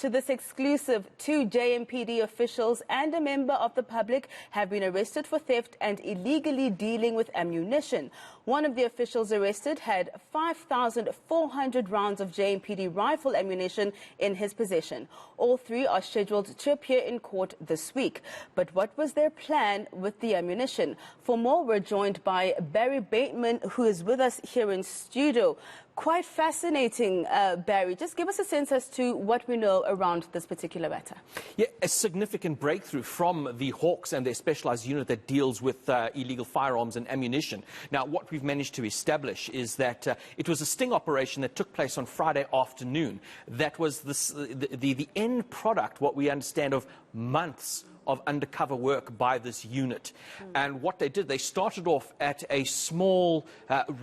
to this exclusive. 2 JMPD officials and a member of the public have been arrested for theft and illegally dealing with ammunition. One of the officials arrested had 5,400 rounds of JMPD rifle ammunition in his possession. All 3 are scheduled to appear in court this week. But what was their plan with the ammunition? For more, we're joined by Barry Bateman, who is with us here in studio. Quite fascinating, Barry. Just give us a sense as to what we know around this particular matter. Yeah, a significant breakthrough from the Hawks and their specialized unit that deals with illegal firearms and ammunition. Now, what we've managed to establish is that it was a sting operation that took place on Friday afternoon. That was the end product, what we understand, of months of undercover work by this unit. And what they did, they started off at a small,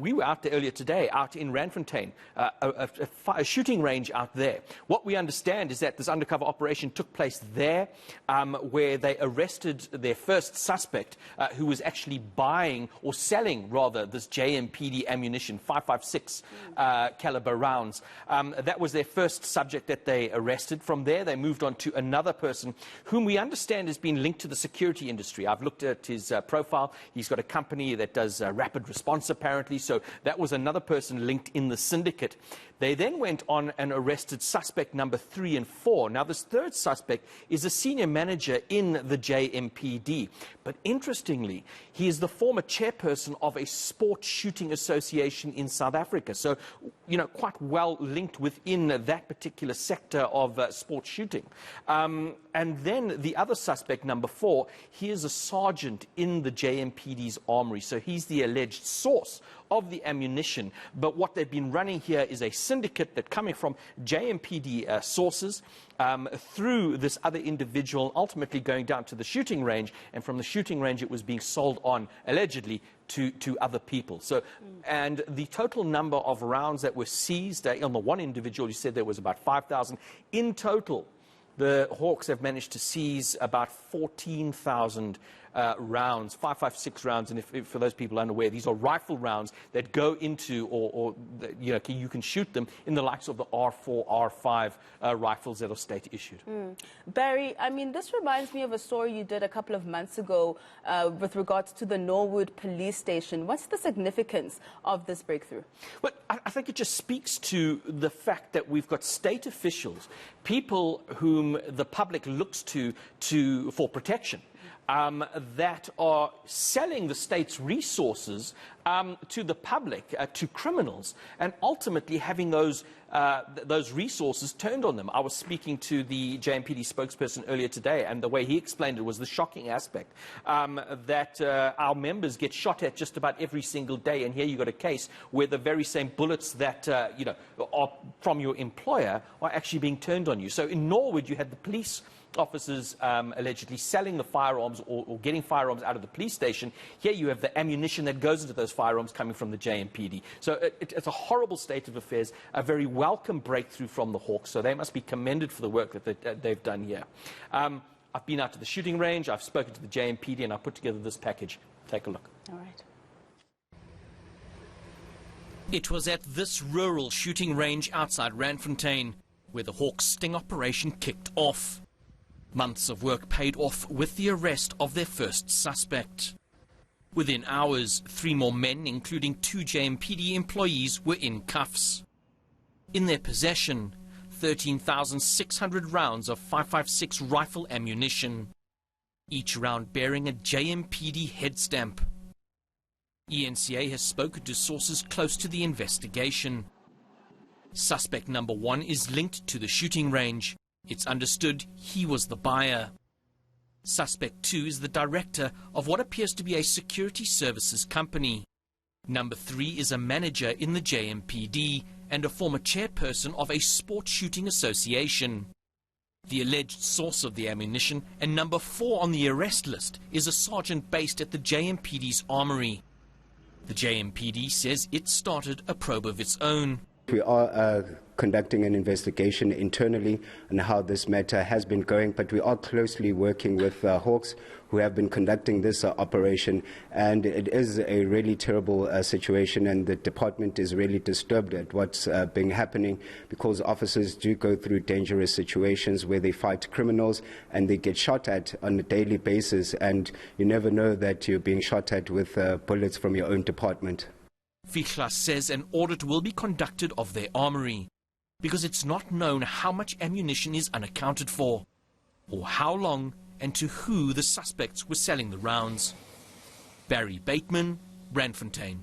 we were out there earlier today, out in Randfontein, a shooting range out there. What we understand is that this undercover operation took place there, where they arrested their first suspect, who was actually buying, or selling rather, this JMPD ammunition, 5.56 caliber rounds. That was their first subject that they arrested. From there, they moved on to another person whom we understand has been linked to the security industry. I've looked at his profile. He's got a company that does rapid response, apparently, so that was another person linked in the syndicate. They then went on and arrested suspect number 3 and 4. Now, this third suspect is a senior manager in the JMPD, but interestingly, he is the former chairperson of a sports shooting association in South Africa, so, you know, quite well linked within that particular sector of sports shooting. And then the other suspect, number 4, he is a sergeant in the JMPD's armory, so he's the alleged source of the ammunition. But what they've been running here is a syndicate that coming from JMPD sources through this other individual, ultimately going down to the shooting range, and from the shooting range it was being sold on, allegedly, to other people. So, and the total number of rounds that were seized, on the one individual, you said there was about 5,000. In total, the Hawks have managed to seize about 14,000 rounds, 5.56 rounds, and if for those people unaware, these are rifle rounds that go into, or you know, you can shoot them in the likes of the R4, R5 rifles that are state issued. Barry, I mean, this reminds me of a story you did a couple of months ago with regards to the Norwood police station. What's the significance of this breakthrough? Well, I think it just speaks to the fact that we've got state officials, people whom the public looks to for protection, that are selling the state's resources to the public, to criminals, and ultimately having those resources turned on them. I was speaking to the JMPD spokesperson earlier today, and the way he explained it was the shocking aspect that our members get shot at just about every single day, and here you've got a case where the very same bullets that you know, are from your employer are actually being turned on you. So in Norwood, you had the police officers allegedly selling the firearms or getting firearms out of the police station. Here you have the ammunition that goes into those firearms coming from the JMPD. So it's a horrible state of affairs, a very welcome breakthrough from the Hawks, so they must be commended for the work that they've done here. I've been out to the shooting range, I've spoken to the JMPD, and I've put together this package. Take a look. All right. It was at this rural shooting range outside Randfontein where the Hawks sting operation kicked off. Months of work paid off with the arrest of their first suspect. Within hours, 3 more men, including 2 JMPD employees, were in cuffs. In their possession, 13,600 rounds of 5.56 rifle ammunition, each round bearing a JMPD head stamp. eNCA has spoken to sources close to the investigation. Suspect number 1 is linked to the shooting range. It's understood he was the buyer. Suspect 2 is the director of what appears to be a security services company. Number 3 is a manager in the JMPD and a former chairperson of a sports shooting association. The alleged source of the ammunition, and number 4 on the arrest list, is a sergeant based at the JMPD's armory. The JMPD says it started a probe of its own. We are conducting an investigation internally on how this matter has been going, but we are closely working with Hawks, who have been conducting this operation, and it is a really terrible situation, and the department is really disturbed at what's been happening, because officers do go through dangerous situations where they fight criminals and they get shot at on a daily basis, and you never know that you're being shot at with bullets from your own department. Fichla says an audit will be conducted of their armory, because it's not known how much ammunition is unaccounted for, or how long and to who the suspects were selling the rounds. Barry Bateman, Randfontein.